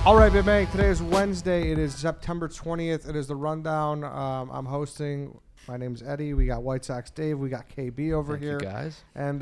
All right, Big Bang. Today is Wednesday. It is September 20th. It is the Rundown. I'm hosting. My name's Eddie. We got White Sox Dave. We got KB over here. Thank you, guys. And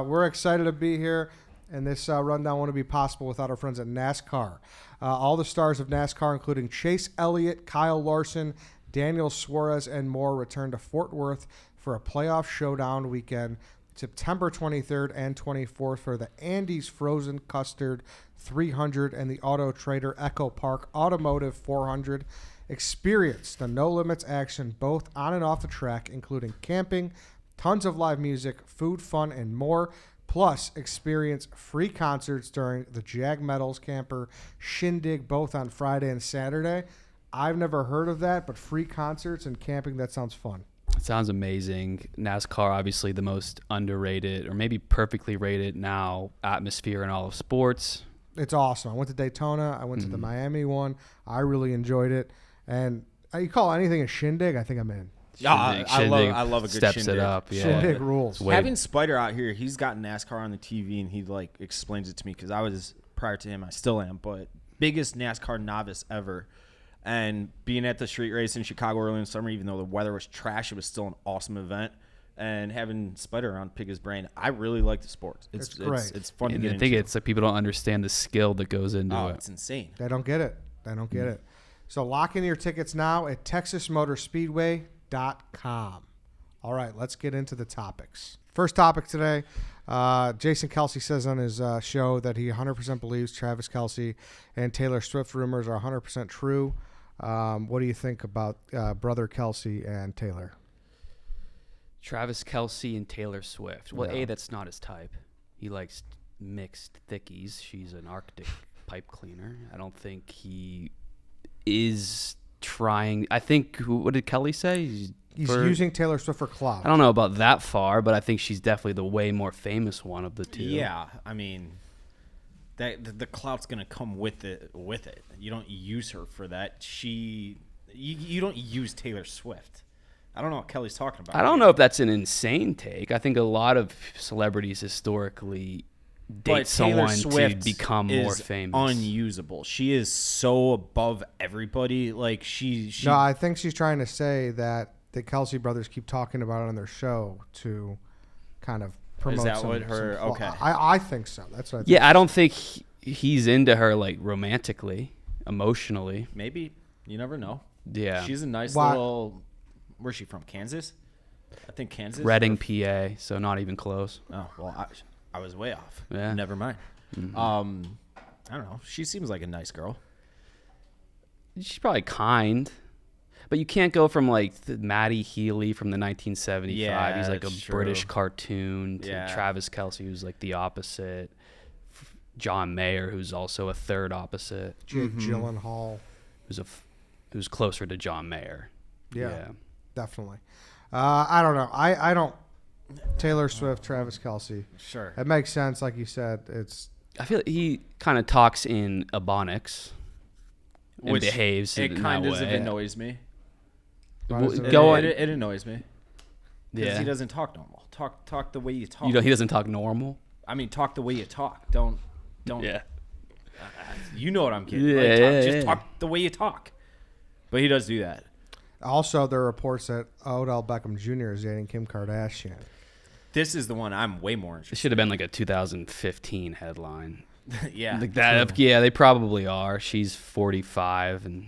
we're excited to be here. And this Rundown wouldn't be possible without our friends at NASCAR. All the stars of NASCAR, including Chase Elliott, Kyle Larson, Daniel Suarez, and more, return to Fort Worth for a playoff showdown weekend, September 23rd and 24th for the Andes Frozen Custard 300 and the Auto Trader Echo Park Automotive 400. Experience the No Limits action both on and off the track, including camping, tons of live music, food, fun, and more. Plus, experience free concerts during the Jag Metals Camper Shindig, both on Friday and Saturday. I've never heard of that, but free concerts and camping, that sounds fun. It sounds amazing. NASCAR, obviously the most underrated or maybe perfectly rated now atmosphere in all of sports. It's awesome. I went to Daytona. I went to the Miami one. I really enjoyed it. And you call anything a shindig, I think I'm in. Shindig I love a good steps shindig. it up. Yeah. Shindig rules. Having Spider out here, he's got NASCAR on the TV, and he like explains it to me because I was, prior to him, I still am, but biggest NASCAR novice ever. And being at the street race in Chicago early in the summer, even though the weather was trash, it was still an awesome event. And having Spider around, pick his brain, I really like the sport. It's great. It's fun to get into. I think it's like people don't understand the skill that goes into it. It's insane. They don't get it. So lock in your tickets now at TexasMotorspeedway.com. All right, let's get into the topics. First topic today, Jason Kelce says on his show that he 100% believes Travis Kelce and Taylor Swift rumors are 100% true. What do you think about brother Kelce and Taylor? Travis Kelce and Taylor Swift. Well, Yeah. that's not his type. He likes mixed thickies. She's an Arctic pipe cleaner. I don't think he is trying. I think, what did Kelly say? He's using Taylor Swift for clout. I don't know about that far, but I think she's definitely the way more famous one of the two. Yeah, I mean, the clout's gonna come with it. You don't use her for that. You don't use Taylor Swift. I don't know what Kelly's talking about. I don't know if that's an insane take. I think a lot of celebrities historically date someone to become more famous. Unusable. She is so above everybody. Like she. No, I think she's trying to say that the Kelce brothers keep talking about it on their show to kind of promote. Is that what her? Okay. I think so. That's what I think. Yeah, I don't think he's into her like romantically, emotionally. Maybe. You never know. Yeah. She's a nice little. Where's she from? Kansas? I think Kansas. Reading, PA, so not even close. Oh, well, I was way off. Yeah. Never mind. Mm-hmm. I don't know. She seems like a nice girl. She's probably kind, but you can't go from like the Matty Healy from the 1975. Yeah, he's like a that's true. British cartoon to Yeah. Travis Kelce, who's like the opposite. John Mayer, who's also a third opposite. Jake Gyllenhaal. Who's closer to John Mayer. Yeah. Definitely. I don't know. I don't. Taylor Swift, Travis Kelce. Sure. It makes sense, like you said. I feel like he kind of talks in Ebonics and Which behaves in that way. It annoys me. Go on. It annoys me. Because Yeah. he doesn't talk normal. Talk the way you talk. He doesn't talk normal. I mean, talk the way you talk. Don't. Yeah. You know what I'm getting. Yeah, Just talk the way you talk. But he does do that. Also, there are reports that Odell Beckham Jr. is dating Kim Kardashian. This is the one I'm way more It interested should have been like a 2015 headline. in. Yeah. Like that. Yeah, they probably are. She's 45, and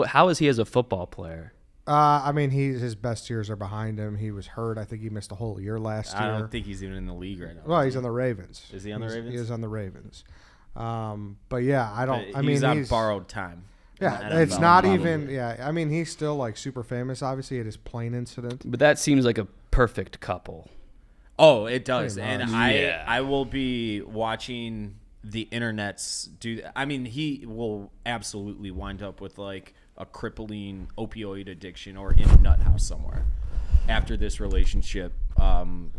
how is he as a football player? I mean, his best years are behind him. He was hurt. I think he missed a whole year last year. I don't think he's even in the league right now. Well, he's on the Ravens. Is he on the Ravens? He is on the Ravens. But yeah, I don't. But he's on borrowed time. Yeah, it's not even. Yeah, I mean, he's still like super famous. Obviously, at his plane incident. But that seems like a perfect couple. Oh, it does, Pretty and much. I will be watching the internets do. I mean, he will absolutely wind up with like a crippling opioid addiction or in a nut house somewhere after this relationship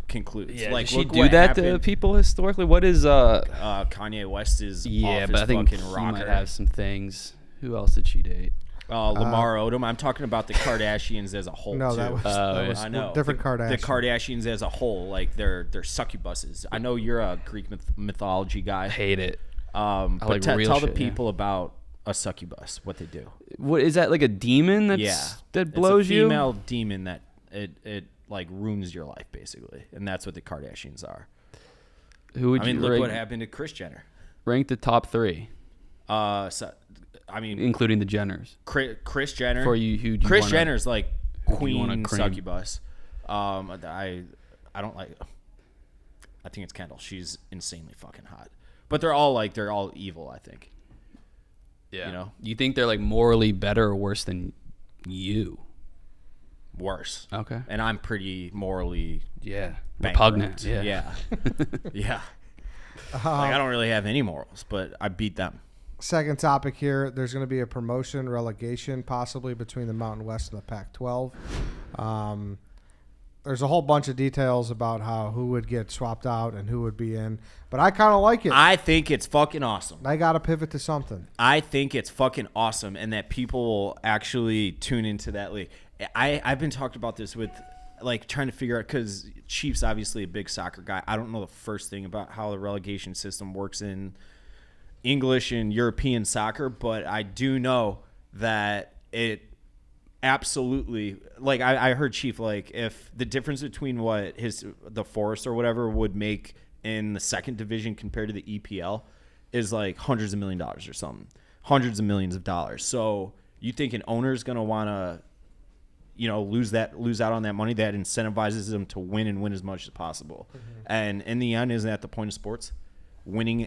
concludes. Yeah, like, does she look do what that happened. to people historically? What is Kanye West is Yeah, off but his I think fucking he rocker. might have some things. Who else did she date? Lamar Odom. I'm talking about the Kardashians as a whole. No, too. that was I know different Kardashians. The Kardashians as a whole, like they're succubuses. I know you're a Greek mythology guy. I hate it. But like real tell the shit, yeah. people about a succubus, what they do. What is that, like a demon that blows it's a you? female demon that it like ruins your life basically, and that's what the Kardashians are. Who would you look rank, what happened to Kris Jenner. rank the top 3, Including the Jenners? Kris Jenner. For you, who do you Kris wanna- Jenner's like who do you wanna queen cream? succubus. I don't like. I think it's Kendall. She's insanely fucking hot. But they're all evil, I think. Yeah. You know? You think they're like morally better or worse than you? Worse. Okay. And I'm pretty morally Yeah. bankrupt. Repugnant. Yeah. Yeah. Like, I don't really have any morals, but I beat them. Second topic here. There's going to be a promotion relegation possibly between the Mountain West and the Pac-12. There's a whole bunch of details about who would get swapped out and who would be in, but I kind of like it. I think it's fucking awesome. I got to pivot to something. I think it's fucking awesome, and that people will actually tune into that league. I've been talking about this with, like, trying to figure out, because Chief's obviously a big soccer guy. I don't know the first thing about how the relegation system works in English and European soccer, but I do know that it absolutely, like, I heard Chief, like, if the difference between what the Forest or whatever would make in the second division compared to the EPL is like hundreds of $1 millions or something, hundreds of millions of dollars. So you think an owner's going to want to, lose out on that money that incentivizes them to win and win as much as possible. Mm-hmm. And in the end, isn't that the point of sports? Winning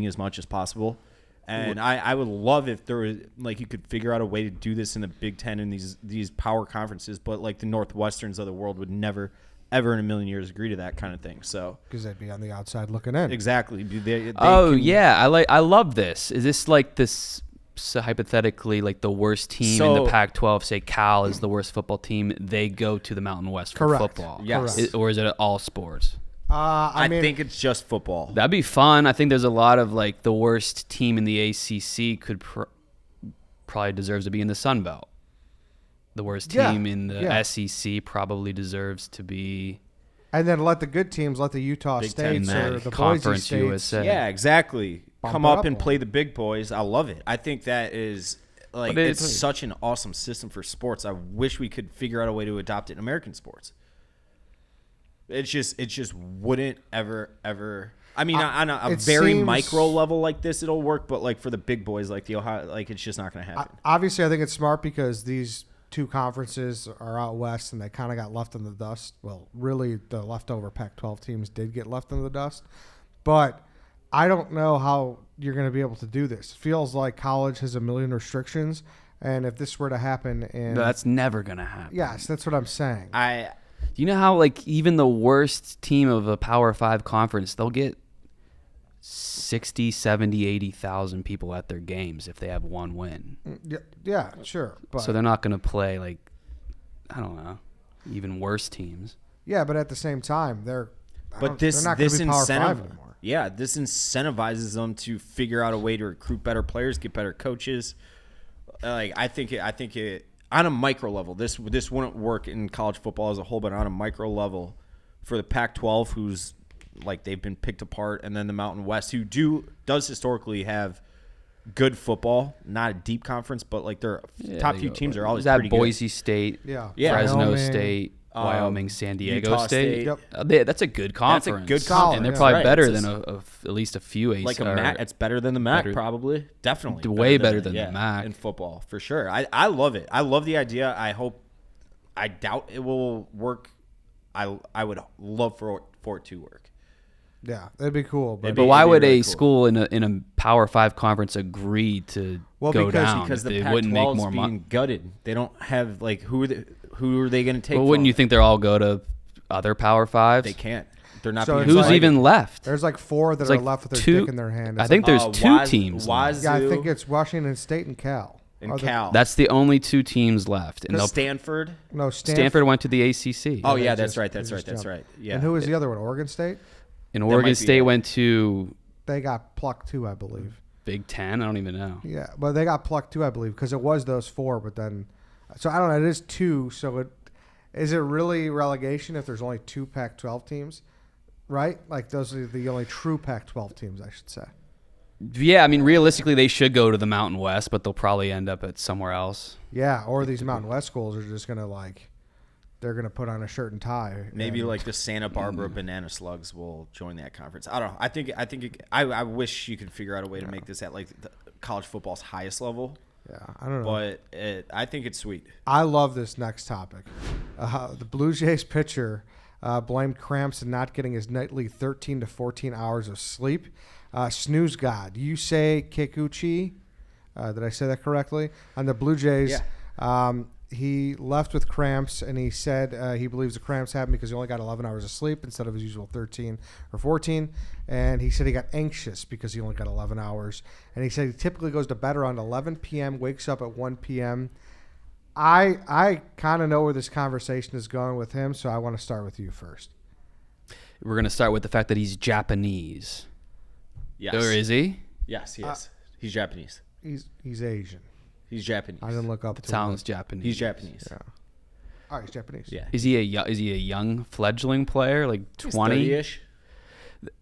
as much as possible. And I would love if there was, like, you could figure out a way to do this in the Big Ten and these power conferences, but like the Northwesterns of the world would never, ever in a million years agree to that kind of thing. So Because they'd be on the outside looking in. exactly. They I love this. Is this like this? So hypothetically, like the worst team in the Pac-12, say Cal is the worst football team, they go to the Mountain West for Correct. football. Yes. Or is it all sports? I think it's just football. That'd be fun. I think there's a lot of, like, the worst team in the ACC could probably deserves to be in the Sun Belt. The worst team in the SEC probably deserves to be. And then let the good teams, let the Utah Big States Ten or the Boise Conference States. USA. Yeah, exactly. Bump Come it up up and one. play the big boys. I love it. I think that is, like, But it's such an awesome system for sports. I wish we could figure out a way to adopt it in American sports. It just wouldn't ever. I mean, on a very micro level like this, it'll work. But like for the big boys, like the Ohio, like it's just not going to happen. Obviously, I think it's smart because these two conferences are out west and they kind of got left in the dust. Well, really, the leftover Pac-12 teams did get left in the dust. But I don't know how you're going to be able to do this. It feels like college has a million restrictions. And if this were to happen That's never going to happen. Yes, that's what I'm saying. Do you know how, like, even the worst team of a Power 5 conference, they'll get 60, 70, 80,000 people at their games if they have one win. Yeah, sure. But So they're not going to play, like, I don't know, even worse teams. yeah, but at the same time, they're not This going to be Power 5 incentive, anymore. yeah, this incentivizes them to figure out a way to recruit better players, get better coaches. Like I think it on a micro level. This wouldn't work in college football as a whole, but on a micro level, for the Pac-12, who's like they've been picked apart, and then the Mountain West, who does historically have good football, not a deep conference, but like their top few teams are always pretty good. Boise State, Yeah. Fresno Wyoming, State, Wyoming, San Diego Utah State. Yep. That's a good conference. good conference. And they're Yeah. probably Right. better It's than at least a few ACC. Like a MAC, it's better than the MAC, better- probably. Definitely. Way better than the MAC. in football, for sure. I love it. I love the idea. I doubt it will work. I would love for it to work. Yeah, that'd be cool. But But why would really a cool. school in a Power 5 conference agree to go down? Because the They Pac-12 wouldn't make is more being money. gutted. They don't have like who are they going to take? Well, wouldn't from? you think they'll all go to other Power 5s? They can't? They're not. So being it's Who's like- invited. even left? there's like four that It's are like left with their two- dick in their hand. I It's think like- there's two teams left. yeah, I think it's Washington State and Cal. and Are the- Cal. That's the only two teams left. And they'll Stanford. No, Stanford went to the ACC. Oh they yeah, just- that's right. they That's just right. That's jumped. right. Yeah. And who was the other one? Oregon State? And might Oregon be State it. went to They got plucked too, I believe. Big Ten. I don't even know. Yeah, but they got plucked too, I believe, because it was those four. But then, so I don't know. It is two. So is it really relegation if there's only two Pac-12 teams, right? Like those are the only true Pac-12 teams, I should say. Yeah, I mean, realistically, they should go to the Mountain West, but they'll probably end up at somewhere else. Yeah, or these Mountain West schools are just going to, they're going to put on a shirt and tie. Maybe the Santa Barbara Banana Slugs will join that conference. I don't know. I wish you could figure out a way to make this at, the college football's highest level. Yeah, I don't know. But I think it's sweet. I love this next topic. The Blue Jays pitcher blamed cramps and not getting his nightly 13 to 14 hours of sleep. Snooze God, Yusei Kikuchi, did I say that correctly? On the Blue Jays, he left with cramps, and he said he believes the cramps happened because he only got 11 hours of sleep instead of his usual 13 or 14. And he said he got anxious because he only got 11 hours. And he said he typically goes to bed around 11 p.m., wakes up at 1 p.m. I kind of know where this conversation is going with him, so I want to start with you first. We're going to start with the fact that he's Japanese. Yes. Or is he? Yes, he is. He's Japanese. He's Asian. He's Japanese. I didn't look up. The sounds Japanese. He's Japanese. Yeah. Oh, he's Japanese. Yeah. Is he a young fledgling player, like 20? He's 30-ish.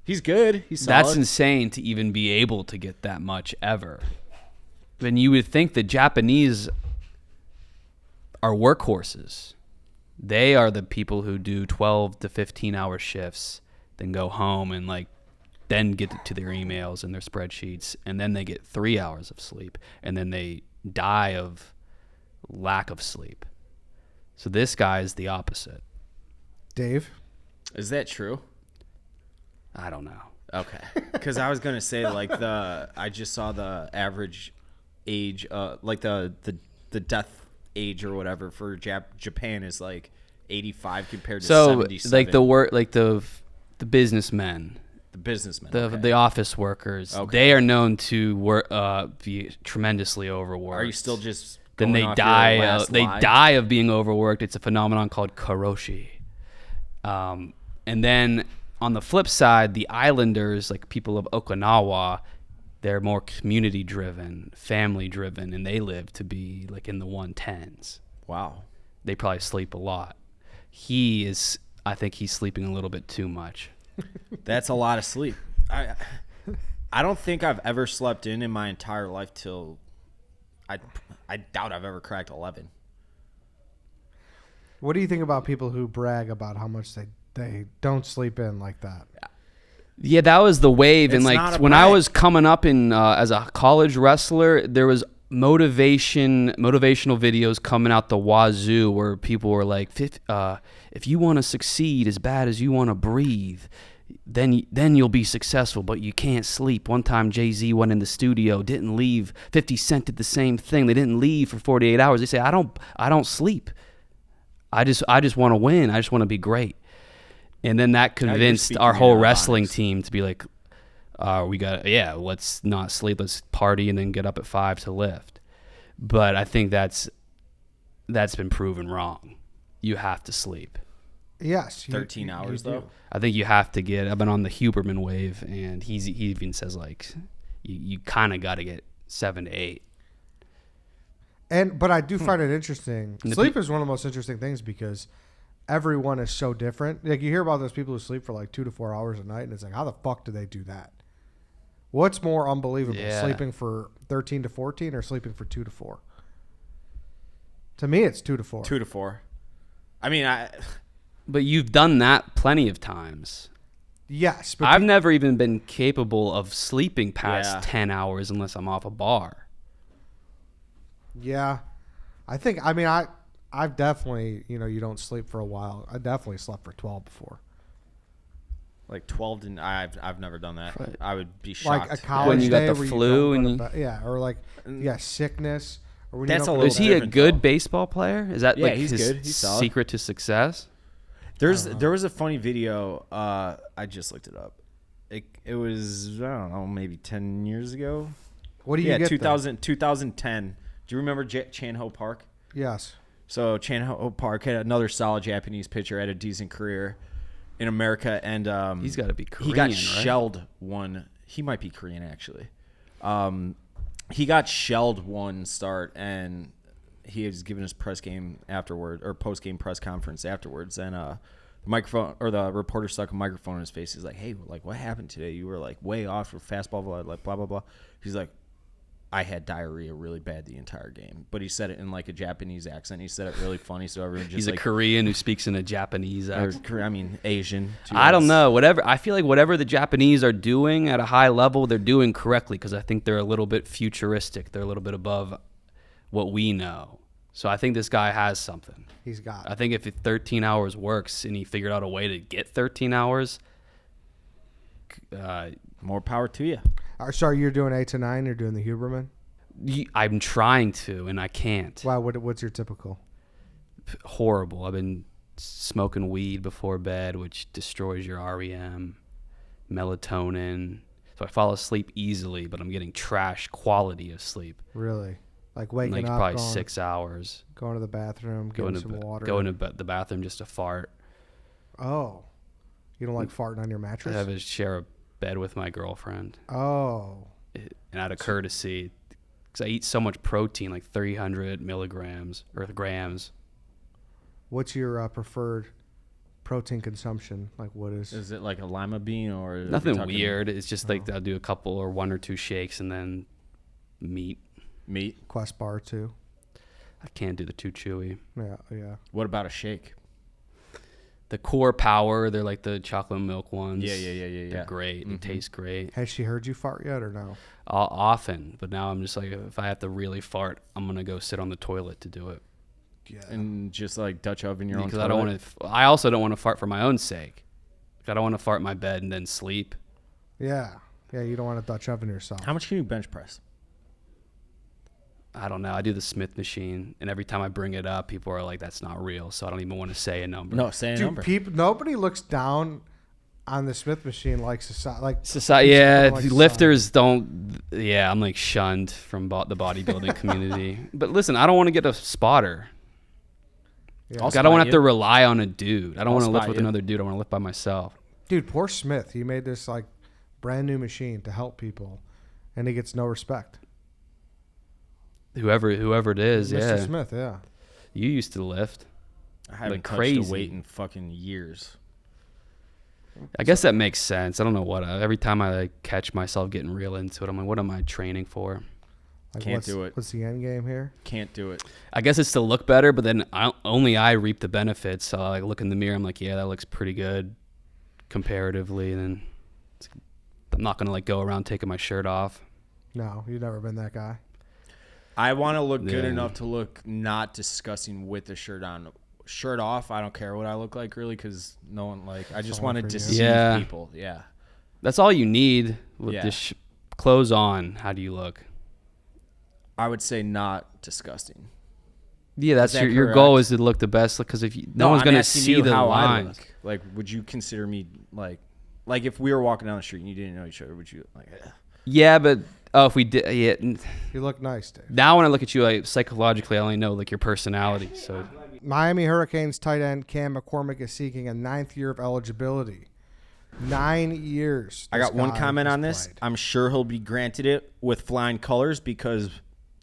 He's good. He's solid. That's insane to even be able to get that much ever. Then you would think the Japanese are workhorses. They are the people who do 12 to 15-hour shifts, then go home and then get to their emails and their spreadsheets, and then they get 3 hours of sleep, and then they die of lack of sleep. So this guy is the opposite. Dave? Is that true? I don't know. Okay. Because I was going to say, I just saw the average age, the death age or whatever for Japan is 85 compared to 77. The businessmen. The businessmen. The office workers. Okay. They are known to be tremendously overworked. Are you still just then they die? They die of being overworked. It's a phenomenon called karoshi. And then on the flip side, the islanders, people of Okinawa, they're more community driven, family driven, and they live to be in the 110s. Wow. They probably sleep a lot. I think he's sleeping a little bit too much. That's a lot of sleep. I don't think I've ever slept in my entire life till I doubt I've ever cracked 11. What do you think about people who brag about how much they don't sleep in like that? Yeah, that was the wave. It's And when I was coming up in as a college wrestler, there was motivational videos coming out the wazoo where people were like, if you want to succeed as bad as you want to breathe, then you'll be successful, but you can't sleep. One time Jay-Z went in the studio, didn't leave. 50 Cent did the same thing. They didn't leave for 48 hours. They say, I don't sleep. I just want to win. I just want to be great. And then that convinced our whole wrestling team to be like, let's not sleep, let's party and then get up at 5 to lift. But I think that's been proven wrong. You have to sleep. Yes. 13 hours though. I think you have to get. I've been on the Huberman wave, and he even says you kind of got to get 7 to 8. But I do find it interesting. Sleep is one of the most interesting things because everyone is so different. You hear about those people who sleep for 2 to 4 hours a night, and it's how the fuck do they do that? What's more unbelievable, sleeping for 13 to 14 or sleeping for 2 to 4? To me, it's 2 to 4. 2 to 4. I mean, But you've done that plenty of times. Yes. But I've never even been capable of sleeping past 10 hours unless I'm off a bar. Yeah. I've definitely, you don't sleep for a while. I definitely slept for 12 before. 12 I've never done that. Right. I would be shocked. A college when you got day the where flu you and don't go to bed. Sickness. Or when That's you a don't little Is he a different, good though. baseball player? Is that he's his good. He's solid. secret to success? There was a funny video. I just looked it up. It was, I don't know, maybe 10 years ago. What do you get 2010. Do you remember Chan Ho Park? Yes. So Chan Ho Park had another solid Japanese pitcher, had a decent career in America, and He's got to be Korean, he got right? shelled one. He might be Korean actually. He got shelled one start, and he was given his press game afterward or post game press conference afterwards, and The microphone or the reporter stuck a microphone in his face. He's like, "Hey, like what happened today? You were like way off for fastball, like blah blah blah." He's like, "I had diarrhea really bad the entire game," but he said it in like a Japanese accent. He said it really funny, so everyone just He's a Korean who speaks in a Japanese accent. Asian. I don't know. Whatever. I feel like whatever the Japanese are doing at a high level, they're doing correctly because I think they're a little bit futuristic. They're a little bit above what we know. So I think this guy has something. He's got it. I think if 13 hours works and he figured out a way to get 13 hours, more power to you. Sorry, you're doing 8 to 9. You're doing the Huberman. I'm trying to, and I can't. Wow, what's your typical? Horrible. I've been smoking weed before bed, which destroys your REM, melatonin. So I fall asleep easily, but I'm getting trash quality of sleep. Really? Like waking like up, probably 6 hours. Going to the bathroom, getting some water. Going to the bathroom just to fart. Oh. You don't like farting on your mattress? I have to share a bed with my girlfriend. Oh. And out of courtesy, because I eat so much protein, like 300 milligrams or grams. What's your preferred protein consumption? Like what is? Is it like a lima bean or nothing weird? It's just like I'll do a couple or 1 or 2 shakes and then meat. Quest bar too. I can't do the too chewy. Yeah. What about a shake? The Core Power, they're like the chocolate milk ones. Yeah. They're great. They taste great. Has she heard you fart yet or no? Often, but now I'm just like, if I have to really fart, I'm gonna go sit on the toilet to do it. Yeah. And just like Dutch oven your own. Because I don't want to. I also don't want to fart for my own sake. Like, I don't want to fart in my bed and then sleep. Yeah. You don't want to Dutch oven yourself. How much can you bench press? I don't know. I do the Smith machine, and every time I bring it up, people are like, "That's not real." So I don't even want to say a number. No, say a number. Nobody looks down on the Smith machine like society. Yeah, like lifters don't. Yeah, I'm like shunned from the bodybuilding community. But listen, I don't want to get a spotter. Yeah. Like, I don't want to have to rely on a dude. I don't want to lift with another dude. I want to lift by myself. Dude, poor Smith. He made this like brand new machine to help people, and he gets no respect. Whoever it is, Mr. yeah. Smith, yeah. You used to lift. I haven't touched crazy. a weight in fucking years. I guess that makes sense. I don't know what. Every time I like, catch myself getting real into it, I'm like, what am I training for? Like, Can't do it. What's the end game here? Can't do it. I guess it's to look better, but then only I reap the benefits. So I like, look in the mirror. I'm like, yeah, that looks pretty good comparatively. And then I'm not going to like go around taking my shirt off. No, you've never been that guy. I want to look good enough to look not disgusting with the shirt on. Shirt off, I don't care what I look like really, because no one I just want to deceive people. Yeah, that's all you need with this clothes on. How do you look? I would say not disgusting. Yeah, that's your goal is to look the best, because if no one's gonna see the lines. Like, would you consider me like if we were walking down the street and you didn't know each other, would you like? Yeah, but if we did, you look nice, Dave. Now when I look at you, like psychologically, I only know like your personality. So Miami Hurricanes tight end Cam McCormick is seeking a 9th year of eligibility. 9 years. I got one comment on this. I'm sure he'll be granted it with flying colors because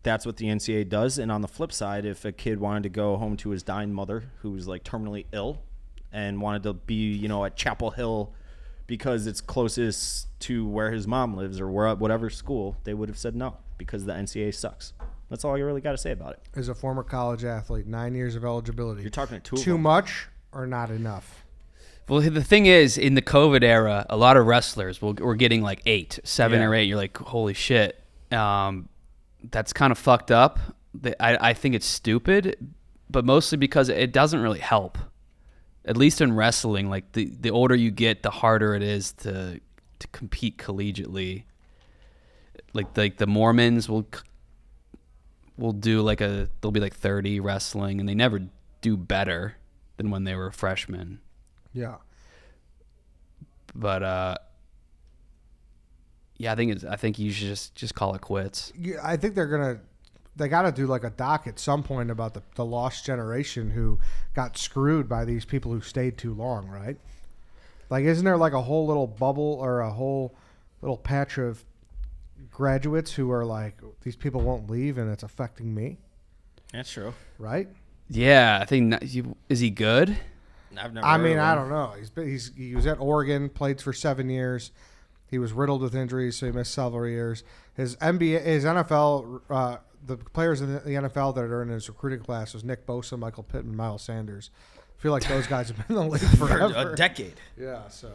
that's what the NCAA does. And on the flip side, if a kid wanted to go home to his dying mother who was like terminally ill and wanted to be, at Chapel Hill because it's closest to where his mom lives or whatever school, they would have said no because the NCAA sucks. That's all you really got to say about it. As a former college athlete, 9 years of eligibility. You're talking to too much or not enough? Well, the thing is, in the COVID era, a lot of wrestlers were getting like 7 or 8. You're like, holy shit. That's kind of fucked up. I think it's stupid, but mostly because it doesn't really help. At least in wrestling, like the older you get, the harder it is to compete collegiately. Like the Mormons will do they'll be like 30 wrestling, and they never do better than when they were freshmen. Yeah. But I think you should just call it quits. Yeah, I think they got to do like a doc at some point about the lost generation who got screwed by these people who stayed too long, right? Like, isn't there like a whole little bubble or a whole little patch of graduates who are like, these people won't leave and it's affecting me? That's true. Right? Yeah, I think is he good? I've never. I heard mean, of I him. don't know. He was at Oregon, played for 7 years. He was riddled with injuries, so he missed several years. His NFL, the players in the NFL that are in his recruiting class was Nick Bosa, Michael Pittman, Miles Sanders. I feel like those guys have been in the league For forever. a decade. Yeah, so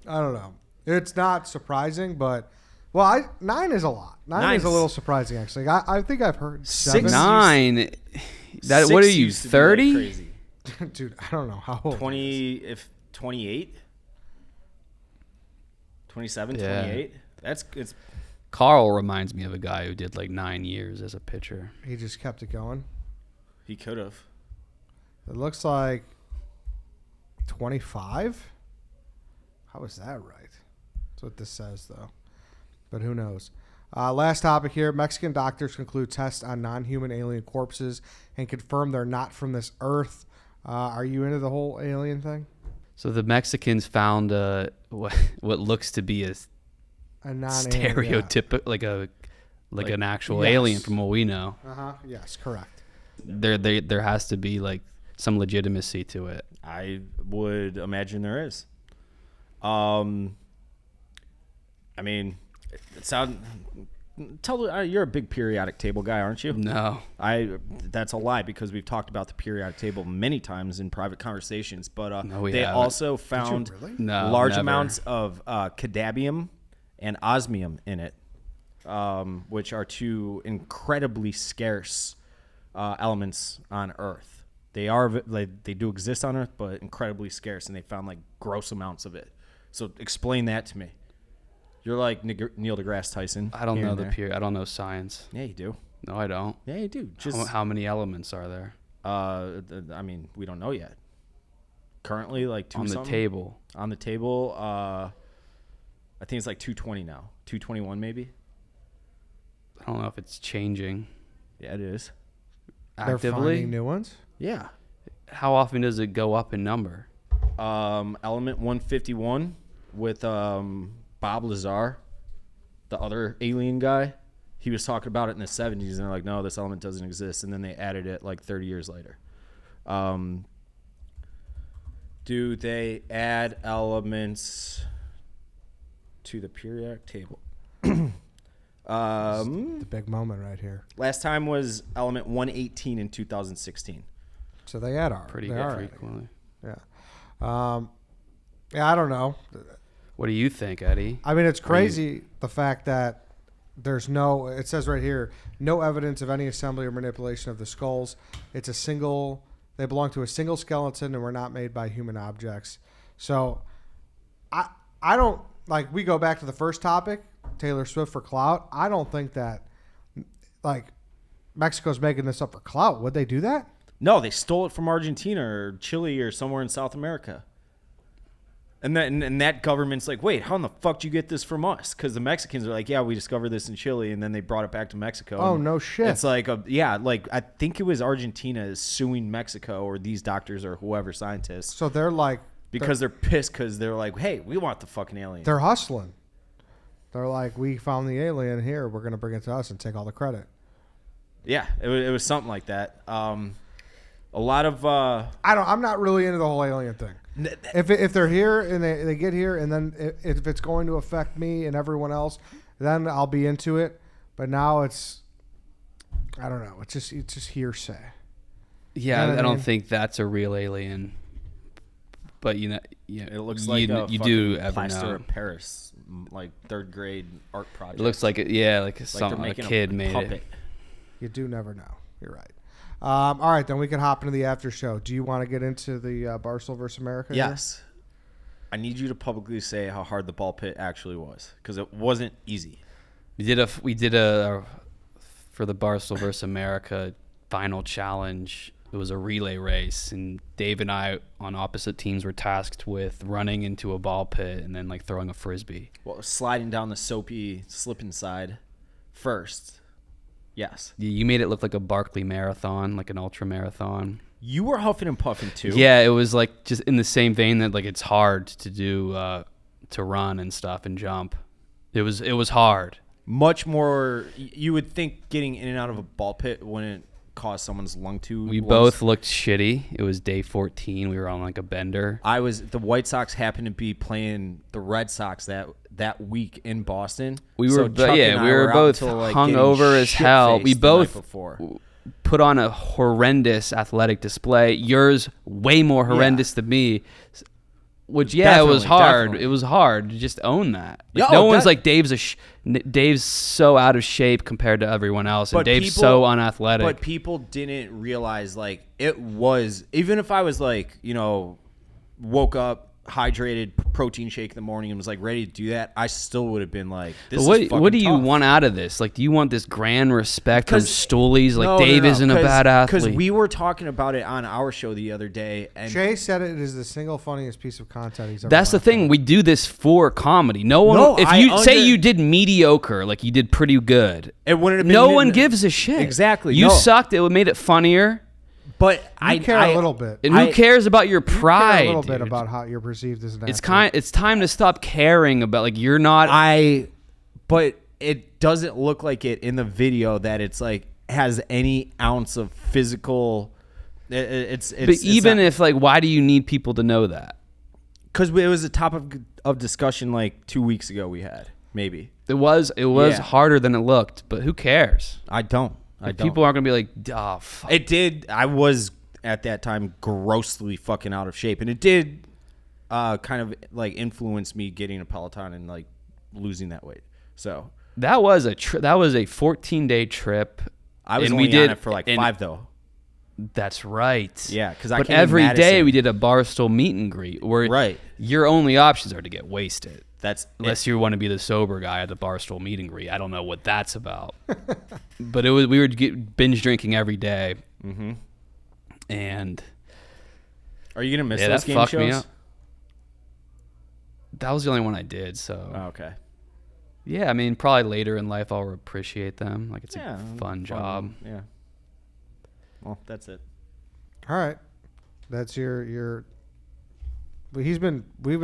I don't know. It's not surprising, but 9 is a lot. 9 is a little surprising actually. I think I've heard 7. 9. That 6 what are you, used to be, like, 30? crazy. Dude, I don't know how old. 28, 27, Yeah. 28. It's Carl reminds me of a guy who did like 9 years as a pitcher. He just kept it going. he could have. It looks like 25. How is that right? That's what this says, though. But who knows? Last topic here. Mexican doctors conclude tests on non-human alien corpses and confirm they're not from this earth. Are you into the whole alien thing? So the Mexicans found what looks to be a non-alien, stereotypical, like an actual yes. alien from what we know. Yeah. Yes, correct. There has to be like some legitimacy to it. I would imagine there is. I mean, it sounds. You're a big periodic table guy, aren't you? No. That's a lie because we've talked about the periodic table many times in private conversations. But No, we they haven't. also found really? No, large never. amounts of cadmium and osmium in it, which are two incredibly scarce elements on Earth. They do exist on Earth, but incredibly scarce, and they found like gross amounts of it. So explain that to me. You're like Neil deGrasse Tyson. I don't here know and the there. period. I don't know science. Yeah, you do. No, I don't. Yeah, you do. Just How many elements are there I mean, we don't know yet. Currently, like two on the something. table? On the table, I think it's like 220 now. 221 maybe. I don't know if it's changing Yeah, it is. They're actively. finding new ones. Yeah. How often does it go up in number? Element 151 with Bob Lazar, the other alien guy. He was talking about it in the 70s, and they're like, no, this element doesn't exist. And then they added it like 30 years later. Do they add elements to the periodic table? The big moment right here. Last time was element 118 in 2016. So they add Pretty they good are frequently. Yeah. Yeah, I don't know. What do you think, Eddie? I mean, it's crazy the fact that there's no, it says right here, no evidence of any assembly or manipulation of the skulls. It's a single, they belong to a single skeleton and were not made by human objects. So I don't, like, we go back to the first topic, Taylor Swift for Clout. I don't think that, like, Mexico's making this up for Clout. Would they do that? No, they stole it from Argentina or Chile or somewhere in South America. And that government's like, wait, how in the fuck did you get this from us? Because the Mexicans are like, yeah, we discovered this in Chile, and then they brought it back to Mexico. Oh, And no shit. It's like, I think it was Argentina is suing Mexico or these doctors or whoever, scientists, So they're like, because they're pissed because they're like, hey, we want the fucking alien. they're hustling. They're like, we found the alien here. We're going to bring it to us and take all the credit. Yeah, it was something like that. A lot of I'm not really into the whole alien thing. If they're here and they get here and then if it's going to affect me and everyone else, then I'll be into it. But now it's, I don't know. It's just hearsay. Yeah, You know what I I don't mean? think that's a real alien. But it looks like a you fucking do ever plaster know. of Paris, like third grade art project. It looks like like like something they're a making kid made puppet. it. You do never know. You're right. All right, then we can hop into the after show. Do you want to get into the Barstool versus America? here? Yes. I need you to publicly say how hard the ball pit actually was, because it wasn't easy. We did a for the Barstool versus America final challenge. It was a relay race, and Dave and I on opposite teams were tasked with running into a ball pit and then like throwing a frisbee. Well, sliding down the soapy slipping side first. Yes. You made it look like a Barkley marathon, like an ultra marathon. You were huffing and puffing too. Yeah, it was like just in the same vein that like it's hard to do to run and stuff and jump. It was hard. Much more. You would think getting in and out of a ball pit wouldn't cause someone's lung to. We both looked shitty. It was day 14. We were on like a bender. The White Sox happened to be playing the Red Sox that week in Boston. We were, we were both hungover as hell. We both put on a horrendous athletic display. Yours way more horrendous than me. Which it was hard. Definitely. It was hard to just own that. Like, no one's like Dave's so out of shape compared to everyone else, and Dave's so unathletic. But people didn't realize like it was. Even if I was like woke up, hydrated, protein shake in the morning, and was like ready to do that, I still would have been like, this is fucking what do you tough. Want out of this? Like, do you want this grand respect from stoolies? Like, Dave isn't a bad athlete. Because we were talking about it on our show the other day, and Jay said it is the single funniest piece of content he's ever. That's the thing. We do this for comedy. No one. If you say you did mediocre, like you did pretty good, it wouldn't have been. No one gives a shit. Exactly. You sucked. It would made it funnier. But I care a little bit. And who cares about your pride? A little bit about how you're perceived as an athlete. It's time to stop caring about like you're not. But it doesn't look like it in the video that it's like has any ounce of physical. But even if like, why do you need people to know that? Because it was a topic of discussion like 2 weeks ago. We had maybe it was harder than it looked, but who cares? I don't. People aren't gonna be like, oh, fuck. It did. I was at that time grossly fucking out of shape, and it did kind of like influence me getting a Peloton and like losing that weight. So that was a 14-day trip. I was only on it for like 5 though. That's right. Yeah, because but every day we did a Barstool meet and greet where your only options are to get wasted. Unless you want to be the sober guy at the Barstool meet and greet. I don't know what that's about. But we were binge drinking every day. Mm-hmm. And are you gonna miss those game fucked shows? Me up. That was the only one I did. So okay. Yeah, I mean, probably later in life I'll appreciate them. Like it's a fun job. Yeah. Well, that's it. All right, that's your. We've been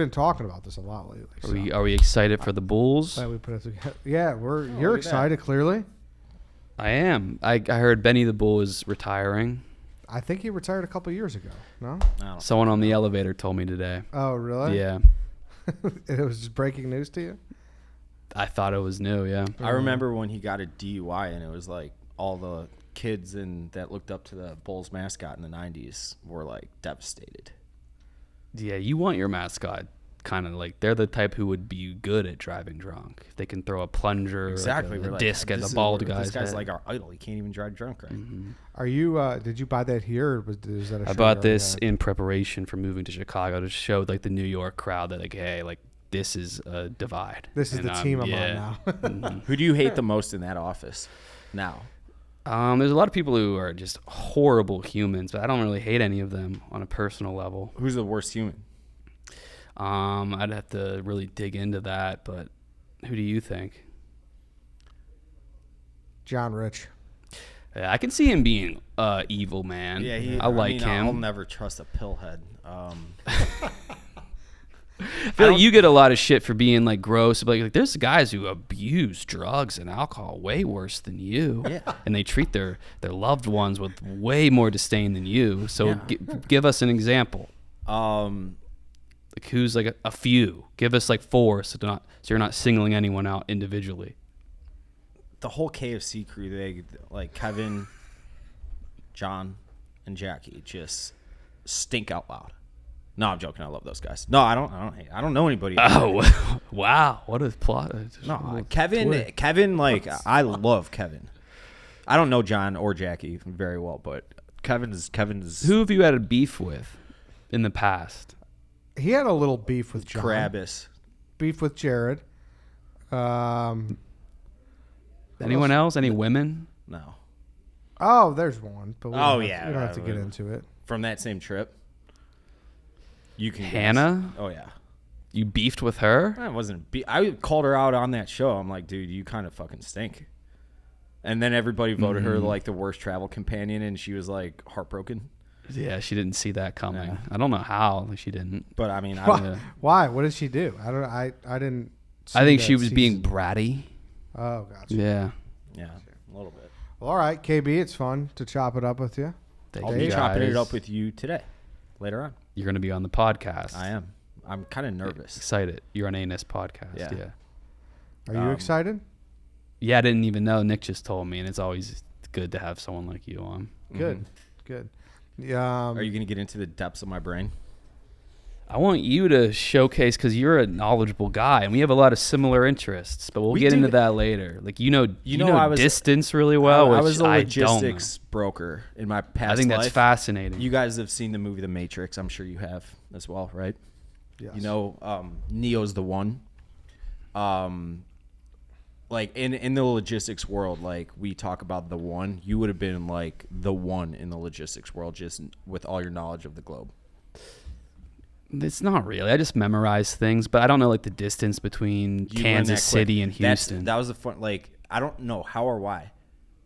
talking about this a lot lately. So. Are we excited for the Bulls? We put it together. Yeah, you're excited clearly. I am. I heard Benny the Bull is retiring. I think he retired a couple years ago. No. Someone on the elevator told me today. Oh really? Yeah. It was just breaking news to you. I thought it was new. Yeah. I remember when he got a DUI, and it was like all the kids that looked up to the Bulls mascot in the 90s were like devastated. Yeah, you want your mascot kind of like they're the type who would be good at driving drunk. If they can throw a plunger, exactly, or a disc at the bald guy's This guy's head. like our idol. He can't even drive drunk, right? Mm-hmm. Are you? Did you buy that here? Or was that a I bought this in preparation for moving to Chicago to show like the New York crowd that like, hey, like this is a divide. This is the team I'm on now. Mm-hmm. Who do you hate the most in that office now? There's a lot of people who are just horrible humans, but I don't really hate any of them on a personal level. Who's the worst human? I'd have to really dig into that, but who do you think? John Rich. Yeah, I can see him being evil, man. Yeah, I like him. I'll never trust a pillhead. I feel like you get a lot of shit for being like gross, but like there's guys who abuse drugs and alcohol way worse than you, and they treat their loved ones with way more disdain than you. So give us an example. Like who's like a few? Give us like 4, so you're not singling anyone out individually. The whole KFC crew, they like Kevin, John, and Jackie just stink out loud. No, I'm joking. I love those guys. No, I don't know anybody. Oh, wow! What a plot. No, Kevin, like I love Kevin. I don't know John or Jackie very well, but Kevin's. Who have you had a beef with in the past? He had a little beef with John. Krabbis. Beef with Jared. Anyone else? Any women? No. Oh, there's one. But we don't have to get into it. From that same trip. You can Hannah? Guess. Oh yeah. You beefed with her? I wasn't. I called her out on that show. I'm like, dude, you kind of fucking stink. And then everybody voted her like the worst travel companion, and she was like heartbroken. Yeah, she didn't see that coming. Yeah. I don't know how she didn't. But I mean, why? What did she do? I didn't. I think she was being bratty. Oh, gotcha. Yeah. Yeah, a little bit. Well, all right, KB, it's fun to chop it up with you. Thank I'll you be chopping it guys. up with you today, later on. You're going to be on the podcast. I am. I'm kind of nervous. Excited. You're on Anus podcast. Yeah. Are you excited? Yeah, I didn't even know. Nick just told me, and it's always good to have someone like you on. Good. Good. Yeah. Are you going to get into the depths of my brain? I want you to showcase because you're a knowledgeable guy, and we have a lot of similar interests. But we'll get into that later. Like you know I was, distance really well. I was a I logistics broker in my past life. I think that's fascinating. You guys have seen the movie The Matrix. I'm sure you have as well, right? Yes. You know, Neo's the one. Like in the logistics world, like we talk about the one. You would have been like the one in the logistics world, just with all your knowledge of the globe. It's not really. I just memorize things, but I don't know like the distance between Kansas City and Houston. That was the fun. Like I don't know how or why,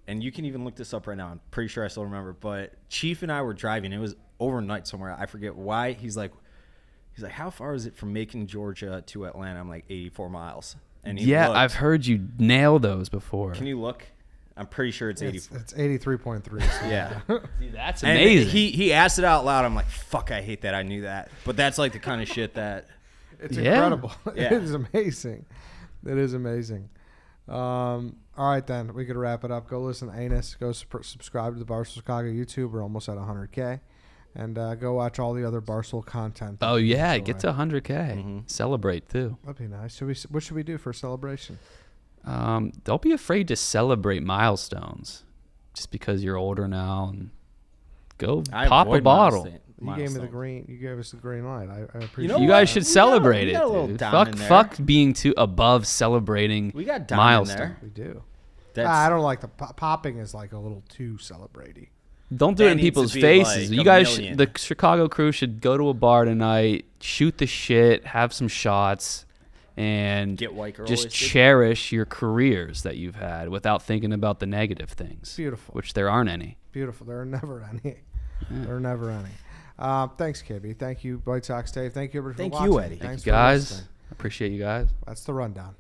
and you can even look this up right now. I'm pretty sure I still remember. But Chief and I were driving. It was overnight somewhere. I forget why. He's like, how far is it from Macon, Georgia to Atlanta? I'm like 84 miles. And yeah, I've heard you nail those before. Can you look? I'm pretty sure it's 84. It's 83.3. So yeah. See, that's amazing. And he asked it out loud. I'm like, fuck, I hate that. I knew that. But that's like the kind of shit that. It's incredible. Yeah. It is amazing. It is amazing. All right, then. We could wrap it up. Go listen to Anus. Go subscribe to the Barstool Chicago YouTube. We're almost at 100K. And go watch all the other Barstool content. Oh, yeah. Get to 100K. Mm-hmm. Celebrate, too. That'd be nice. What should we do for a celebration? Don't be afraid to celebrate milestones just because you're older now, and go pop a bottle. You gave me the green. You gave us the green light. I appreciate. You guys should celebrate it, dude. Fuck being too above celebrating we got Dom milestones. In there. We do. I don't like the popping is like a little too celebrate-y. Don't do it in people's faces. You guys, the Chicago crew should go to a bar tonight, shoot the shit, have some shots, and get white girl just wasted. cherish your careers that you've had without thinking about the negative things. Beautiful. Which there aren't any. Beautiful. There are never any. Yeah. There are never any. Thanks, KB. Thank you, White Sox Dave. Thank you, everybody, for watching. Thank you, Eddie. Thanks, guys. Appreciate you guys. That's the rundown.